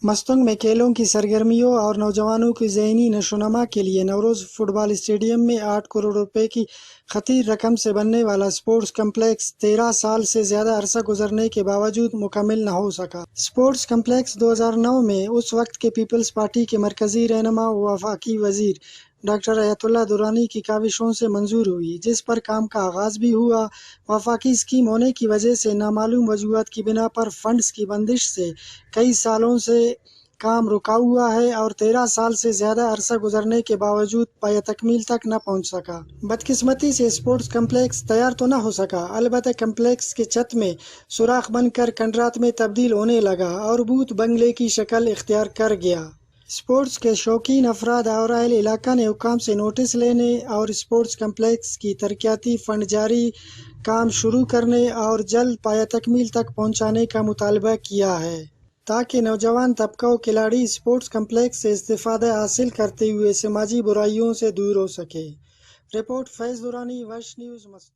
مستنگ میں کھیلوں کی سرگرمیوں اور نوجوانوں کی ذہنی نشوونما کے لیے نوروز فٹ بال اسٹیڈیم میں 8 کروڑ روپے کی خطیر رقم سے بننے والا اسپورٹس کمپلیکس 13 سال سے زیادہ عرصہ گزرنے کے باوجود مکمل نہ ہو سکا۔ اسپورٹس کمپلیکس 2009 میں اس وقت کے پیپلز پارٹی کے مرکزی رہنما و وفاقی وزیر ڈاکٹر ایت اللہ درانی کی کاوشوں سے منظور ہوئی، جس پر کام کا آغاز بھی ہوا۔ وفاقی اسکیم ہونے کی وجہ سے نامعلوم وجوہات کی بنا پر فنڈز کی بندش سے کئی سالوں سے کام رکا ہوا ہے اور 13 سال سے زیادہ عرصہ گزرنے کے باوجود پایہ تکمیل تک نہ پہنچ سکا۔ بدقسمتی سے اسپورٹس کمپلیکس تیار تو نہ ہو سکا، البتہ کمپلیکس کے چھت میں سوراخ بن کر کنڈرات میں تبدیل ہونے لگا اور بھوت بنگلے کی شکل اختیار کر گیا۔ اسپورٹس کے شوقین افراد اور اہل علاقہ نے حکام سے نوٹس لینے اور اسپورٹس کمپلیکس کی ترقیاتی فنڈ جاری کام شروع کرنے اور جلد پایہ تکمیل تک پہنچانے کا مطالبہ کیا ہے، تاکہ نوجوان طبقہ و کھلاڑی اسپورٹس کمپلیکس سے استفادہ حاصل کرتے ہوئے سماجی برائیوں سے دور ہو سکے۔ رپورٹ فیض درانی، ویش نیوز، مستنگ۔